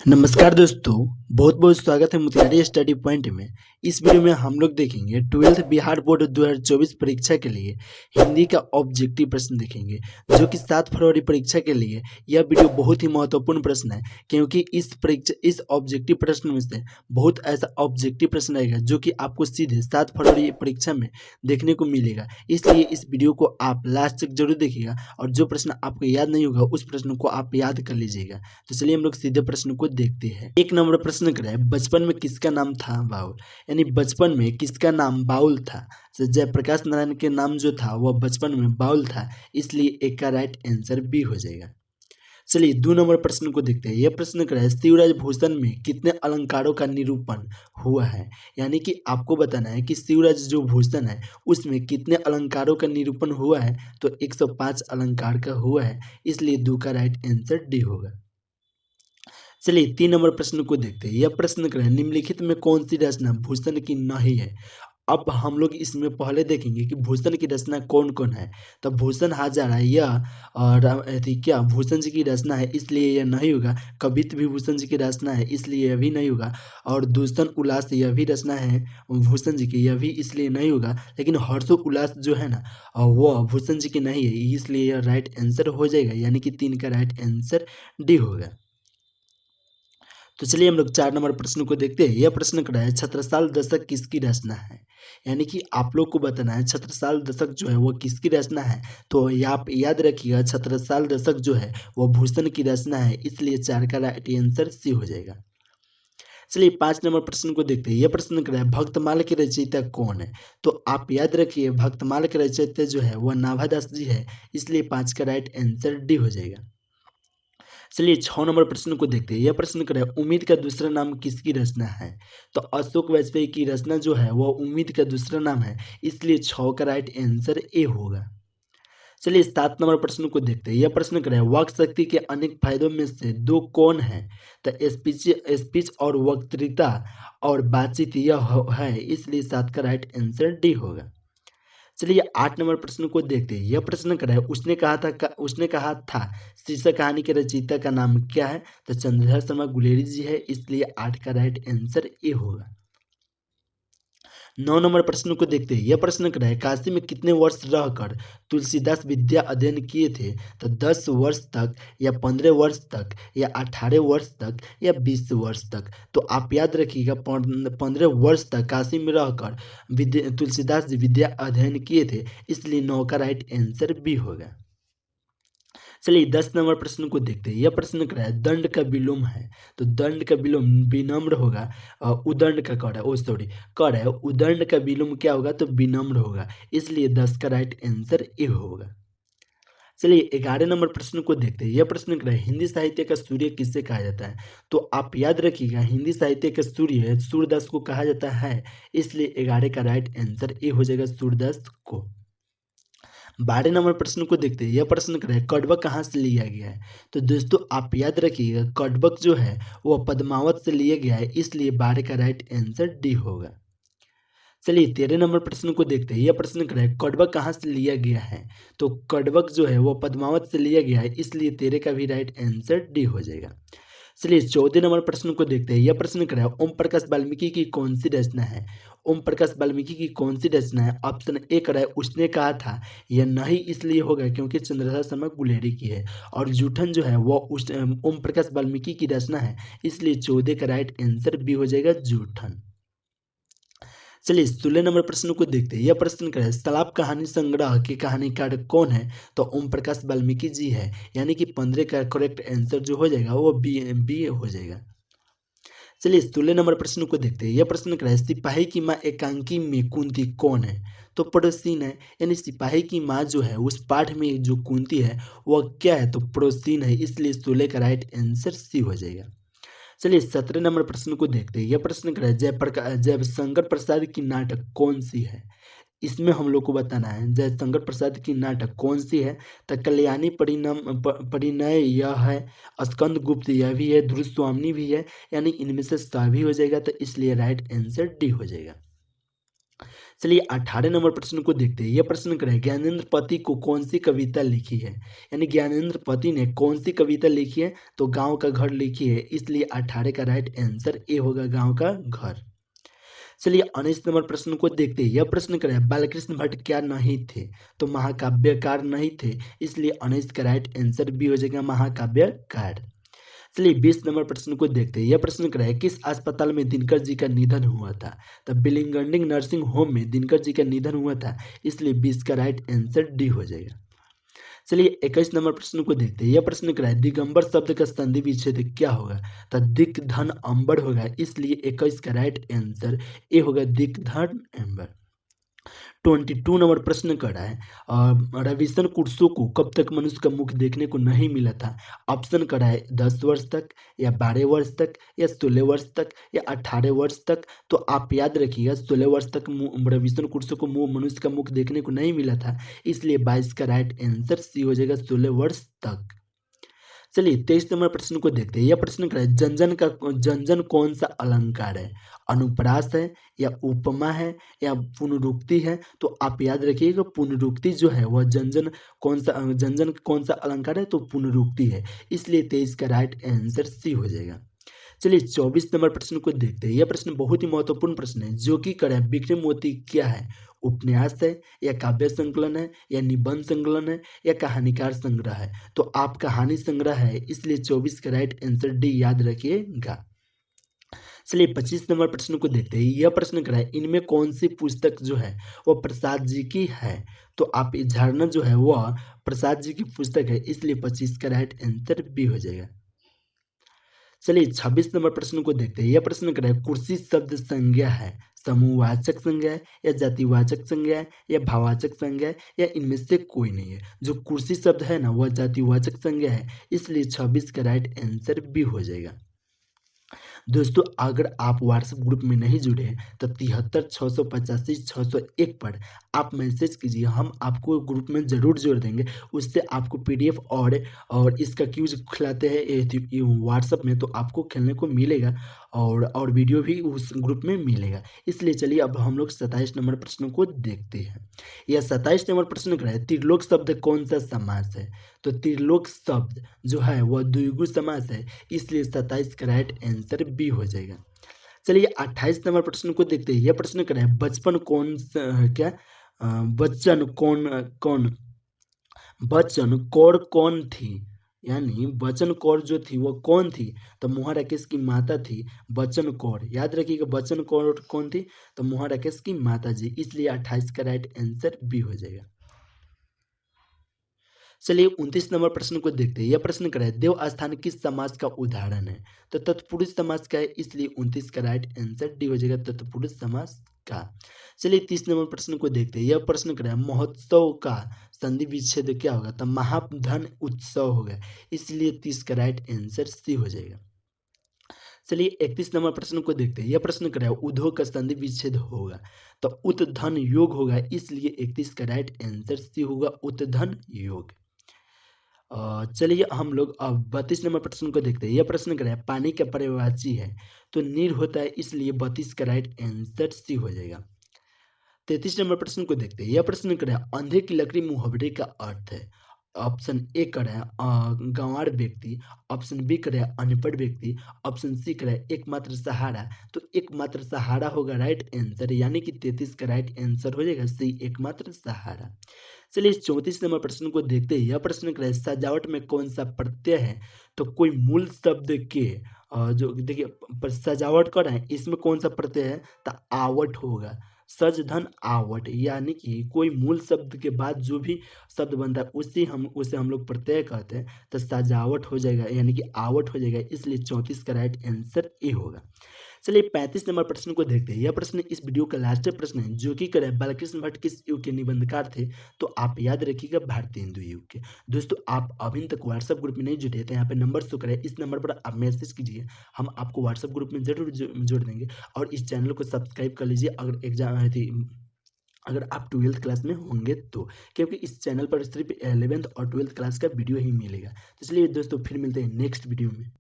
नमस्कार दोस्तों, बहुत बहुत स्वागत है मोतिहारी स्टडी पॉइंट में। इस वीडियो में हम लोग देखेंगे 12th बिहार बोर्ड 2024 परीक्षा के लिए हिंदी का ऑब्जेक्टिव प्रश्न देखेंगे, जो कि 7 फरवरी परीक्षा के लिए यह वीडियो बहुत ही महत्वपूर्ण प्रश्न है, क्योंकि इस ऑब्जेक्टिव प्रश्न में से बहुत ऐसा ऑब्जेक्टिव प्रश्न आएगा जो कि आपको सीधे 7 फरवरी परीक्षा में देखने को मिलेगा। इसलिए इस वीडियो को आप लास्ट तक जरूर देखिएगा और जो प्रश्न आपको याद नहीं होगा उस प्रश्न को आप याद कर लीजिएगा। तो चलिए हम लोग सीधे प्रश्न को देखते हैं। एक नंबर प्रश्न कर रहा है, बचपन में किसका नाम था बाउल। यानी बचपन में किसका नाम बाउल था। तो जयप्रकाश नारायण के नाम जो था वह बचपन में बाउल था, इसलिए एक का राइट आंसर बी हो जाएगा। चलिए 2 नंबर प्रश्न को देखते हैं। यह प्रश्न कर रहा है, शिवराज भूषण में कितने अलंकारों का निरूपण हुआ है। यानी कि आपको बताना है कि शिवराज जो भूषण है उसमें कितने अलंकारों का निरूपण हुआ है। तो 105 अलंकार का हुआ है, इसलिए 2 का राइट आंसर डी होगा। चलिए 3 नंबर प्रश्न को देखते हैं। यह प्रश्न कर रहे हैं, निम्नलिखित में कौन सी रचना भूषण की नहीं है। अब हम लोग इसमें पहले देखेंगे कि भूषण की रचना कौन कौन है। तो भूषण हजारा यह और क्या भूषण जी की रचना है, इसलिए यह नहीं होगा। कवित्त भी भूषण जी की रचना है, इसलिए यह भी नहीं होगा। और दूषण उल्लास यह भी रचना है भूषण जी की, यह भी इसलिए नहीं होगा। लेकिन हर्षो उल्लास जो है ना वह भूषण जी की नहीं है, इसलिए यह राइट आंसर हो जाएगा। यानी कि 3 का राइट आंसर डी होगा। तो चलिए हम लोग 4 नंबर प्रश्न को देखते हैं। यह प्रश्न कर रहा है, छत्रसाल दशक किसकी रचना है। यानी कि आप लोग को बताना है छत्रसाल दशक जो है वो किसकी रचना है। तो ये आप याद रखिएगा, छत्रसाल दशक जो है वो भूषण की रचना है, इसलिए 4 का राइट आंसर सी हो जाएगा। चलिए 5 नंबर प्रश्न को देखते हैं। यह प्रश्न कर रहा है, भक्तमाल के रचयिता कौन है। तो आप याद रखिए, भक्तमाल के रचयिता जो है वह नाभादास जी है, इसलिए 5 का राइट आंसर डी हो जाएगा। चलिए 6 नंबर प्रश्न को देखते हैं। यह प्रश्न कर रहा है, उम्मीद का दूसरा नाम किसकी रचना है। तो अशोक वाजपेयी की रचना जो है वह उम्मीद का दूसरा नाम है, इसलिए 6 का राइट आंसर ए होगा। चलिए 7 नंबर प्रश्न को देखते हैं। यह प्रश्न कर रहा है, वाक शक्ति के अनेक फायदों में से 2 कौन है। तो स्पीच और वक्तृता और बातचीत यह है, इसलिए 7 का राइट आंसर डी होगा। चलिए 8 नंबर प्रश्न को देखते हैं। यह प्रश्न कर रहा है, उसने कहा था शीर्षक कहानी के रचयिता का नाम क्या है। तो चंद्रधर शर्मा गुलेरी जी है, इसलिए 8 का राइट आंसर ए होगा। 9 नंबर प्रश्न को देखते हैं। यह प्रश्न कर रहा है, काशी में कितने वर्ष रहकर तुलसीदास विद्या अध्ययन किए थे। तो 10 वर्ष तक या 15 वर्ष तक या 18 वर्ष तक या 20 वर्ष तक। तो आप याद रखिएगा 15 वर्ष तक काशी में रहकर तुलसीदास जी विद्या अध्ययन किए थे, इसलिए 9 का राइट आंसर बी होगा। चलिए 10 नंबर प्रश्न को देखते हैं। यह प्रश्न कर रहा है, दंड का विलोम है। तो दंड का विलोम विनम्र होगा। उदंड का कर है, ओ सॉरी कर है, उदंड का विलोम क्या होगा। तो विनम्र होगा, इसलिए 10 का राइट आंसर ए होगा। चलिए 11 नंबर प्रश्न को देखते हैं। यह प्रश्न कर रहा है, हिंदी साहित्य का सूर्य किससे कहा जाता है। तो आप याद रखिएगा, हिंदी साहित्य का सूर्य सूरदास को कहा जाता है, इसलिए 11 का राइट आंसर ए हो जाएगा, सूरदास को। 12 नंबर प्रश्न को देखते हैं। यह प्रश्न कर रहा है, कड़बक कहाँ से लिया गया है। तो दोस्तों आप याद रखिएगा, कड़बक जो है वह पद्मावत से लिया गया है, इसलिए 12 का राइट आंसर डी होगा। चलिए 13 नंबर प्रश्न को देखते हैं। यह प्रश्न कर रहा है, कड़बक कहाँ से लिया गया है। तो कड़बक जो है वह पद्मावत से लिया गया है, इसलिए 13 का भी राइट आंसर डी हो जाएगा। चलिए 14 नंबर प्रश्न को देखते हैं। यह प्रश्न कर रहा है, ओम प्रकाश वाल्मीकि की कौन सी रचना है। ओम प्रकाश वाल्मीकि की कौन सी रचना है। ऑप्शन ए कर रहा है, उसने कहा था। यह नहीं इसलिए होगा क्योंकि चंद्रशेखर शर्मा गुलेरी की है, और जूठन जो है वह ओम प्रकाश वाल्मीकि की रचना है, इसलिए 14 का राइट आंसर बी हो जाएगा, जूठन। चलिए 16 नंबर प्रश्न को देखते हैं। यह प्रश्न कर है, सलाप कहानी संग्रह के कहानीकार कौन है। तो ओम प्रकाश वाल्मीकि जी है, यानी कि 15 का करेक्ट आंसर जो हो जाएगा वो बी हो जाएगा। चलिए 16 नंबर प्रश्न को देखते हैं। यह प्रश्न कर है, सिपाही की माँ एकांकी में कुंती कौन है। तो पड़ोसीन है, यानी सिपाही की माँ जो है उस पाठ में जो कुंती है वह क्या है। तो पड़ोसीन है, इसलिए 16 का राइट आंसर सी हो जाएगा। चलिए 17 नंबर प्रश्न को देखते हैं। यह प्रश्न कर है, जयशंकर प्रसाद की नाटक कौन सी है। इसमें हम लोग को बताना है जयशंकर प्रसाद की नाटक कौन सी है। तो कल्याणी परिणय यह है, स्कंद गुप्त यह भी है, ध्रुव स्वामिनी भी है, यानी इनमें से सा भी हो जाएगा, तो इसलिए राइट आंसर डी हो जाएगा। चलिए 18 नंबर प्रश्न को देखते हैं। यह प्रश्न करें ज्ञानेंद्र पति को कौन सी कविता लिखी है, यानी ज्ञानेंद्र पति ने कौन सी कविता लिखी है, तो गांव का घर लिखी है, इसलिए 18 का राइट आंसर ए होगा गांव का घर। चलिए 19 नंबर प्रश्न को देखते हैं। यह प्रश्न करें बालकृष्ण भट्ट क्या नहीं थे, तो महाकाव्यकार नहीं थे, इसलिए 19 का राइट आंसर बी हो जाएगा महाकाव्यकार। चलिए 20 नंबर प्रश्न को देखते हैं। यह प्रश्न करें किस अस्पताल में दिनकर जी का निधन हुआ था, तो बिलिंगडन नर्सिंग होम में दिनकर जी का निधन हुआ था, इसलिए 20 का राइट आंसर डी हो जाएगा। चलिए 21 नंबर प्रश्न को देखते हैं। यह प्रश्न करा है दिगंबर शब्द का संधि विच्छेद क्या होगा, तो दिक धन अंबर होगा, इसलिए 21 का राइट आंसर ए होगा दिक धन अंबर। 22 नंबर प्रश्न करा है रविशन कुर्सो को कब तक मनुष्य का मुख देखने को नहीं मिला था। ऑप्शन करा है 10 वर्ष तक, या 12 वर्ष तक, या 16 वर्ष तक, या 18 वर्ष तक। तो आप याद रखिएगा 16 वर्ष तक रविशन कुर्सो को मनुष्य का मुख देखने को नहीं मिला था, इसलिए 22 का राइट आंसर सी हो जाएगा 16 वर्ष तक। चलिए 23 नंबर प्रश्न को देखते हैं। यह प्रश्न क्या है जनजन कौन सा अलंकार है, अनुप्रास है, या उपमा है, या पुनरुक्ति है। तो आप याद रखिएगा पुनरुक्ति जो है वह जनजन कौन सा अलंकार है, तो पुनरुक्ति है, इसलिए 23 का राइट आंसर सी हो जाएगा। चलिए 24 नंबर प्रश्न को देखते हैं। यह प्रश्न बहुत ही महत्वपूर्ण प्रश्न है, जो कि करें विक्रम मोती क्या है, उपन्यास है, या काव्य संकलन है, या निबंध संकलन है, या कहानीकार संग्रह है। तो आप कहानी संग्रह है, इसलिए 24 का राइट आंसर डी याद रखिएगा। चलिए 25 नंबर प्रश्न को देखते हैं। यह प्रश्न करा है इनमें कौन सी पुस्तक जो है वह प्रसाद जी की है, तो आप झरना जो है वह प्रसाद जी की पुस्तक है, इसलिए 25 का राइट आंसर बी हो जाएगा। चलिए 26 नंबर प्रश्न को देखते हैं। यह प्रश्न करें कुर्सी शब्द संज्ञा है, समूहवाचक संज्ञा है, या जातिवाचक संज्ञा है, या भाववाचक संज्ञा है, या इनमें से कोई नहीं है। जो कुर्सी शब्द है ना वह जातिवाचक संज्ञा है, इसलिए 26 का राइट आंसर बी हो जाएगा। दोस्तों अगर आप व्हाट्सएप ग्रुप में नहीं जुड़े हैं तो 73 685 601 पर आप मैसेज कीजिए, हम आपको ग्रुप में ज़रूर जोड़ देंगे। उससे आपको पीडीएफ और इसका क्यूज खिलाते हैं व्हाट्सएप में, तो आपको खेलने को मिलेगा और वीडियो भी उस ग्रुप में मिलेगा। इसलिए चलिए अब हम लोग 27 नंबर प्रश्न को देखते हैं। यह 27 नंबर प्रश्न क्या है त्रिलोक शब्द कौन सा समास है, तो त्रिलोक शब्द जो है वह द्विगु समास है, इसलिए 27 का राइट आंसर बी हो जाएगा। चलिए 28 नंबर प्रश्न को देखते हैं। यह प्रश्न क्या है बचपन कौन क्या बच्चन बच्चन कौर कौन थी, यानी बच्चन कौर जो थी वो कौन थी, तो मोहा राकेश की माता थी बच्चन कौर। याद रखिएगा बच्चन कौर कौन थी, तो मोहा राकेश की माता जी, इसलिए 28 का राइट आंसर बी हो जाएगा। चलिए 29 नंबर प्रश्न को देखते हैं। यह प्रश्न क्या है देव स्थान किस समास का उदाहरण है, तो तत्पुरुष समास का है, इसलिए 29 का राइट आंसर डी हो जाएगा तत्पुरुष समास का। चलिए 30 नंबर प्रश्न को देखते हैं। यह प्रश्न क्या है महोत्सव का संधि विच्छेद क्या होगा, तो महाधन उत्सव होगा, इसलिए 30 का राइट आंसर सी हो जाएगा। चलिए 31 नंबर प्रश्न को देखते हैं। यह प्रश्न क्या है उद्योग का संधि विच्छेद होगा, तो उत्धन योग होगा, इसलिए 31 का राइट आंसर सी होगा उत्धन योग। चलिए हम लोग अब 32 नंबर प्रश्न को देखते हैं। यह प्रश्न क्या है पानी का पर्यायवाची है, तो नीर होता है, इसलिए 32 का राइट आंसर सी हो जाएगा। 33 नंबर प्रश्न को देखते हैं। यह प्रश्न क्या है अंधे की लकड़ी मुहावरे का अर्थ है, ऑप्शन ए करे गंवार व्यक्ति, ऑप्शन बी करे अनपढ़ व्यक्ति, ऑप्शन सी करे एकमात्र सहारा। तो एकमात्र सहारा होगा राइट आंसर, यानी कि 33 का राइट आंसर हो जाएगा सी एकमात्र सहारा। चलिए 34 नंबर प्रश्न को देखते हैं। यह प्रश्न क्या है सजावट में कौन सा प्रत्यय है, तो कोई मूल शब्द के जो देखिए सजावट कर रहे हैं इसमें कौन सा प्रत्यय है, तो आवट होगा, सज धन आवट, यानी कि कोई मूल शब्द के बाद जो भी शब्द बनता है उसे हम लोग प्रत्यय कहते हैं, तो सजावट हो जाएगा, यानी कि आवट हो जाएगा, इसलिए 34 का राइट आंसर ए होगा। चलिए 35 नंबर प्रश्न को देखते हैं। यह प्रश्न इस वीडियो का लास्ट प्रश्न है, जो कि करे बालकृष्ण भट्ट किस युग के निबंधकार थे, तो आप याद रखिएगा भारतीय हिंदू युग के। दोस्तों आप अभी तक व्हाट्सएप ग्रुप में नहीं जुटे तो यहाँ पे नंबर शो करें, इस नंबर पर आप मैसेज कीजिए, हम आपको व्हाट्सएप ग्रुप में जरूर जोड़ देंगे। और इस चैनल को सब्सक्राइब कर लीजिए अगर एग्जाम थी अगर आप 12th क्लास में होंगे तो, क्योंकि इस चैनल पर सिर्फ 11th और 12th क्लास का वीडियो ही मिलेगा। तो चलिए दोस्तों फिर मिलते हैं नेक्स्ट वीडियो में।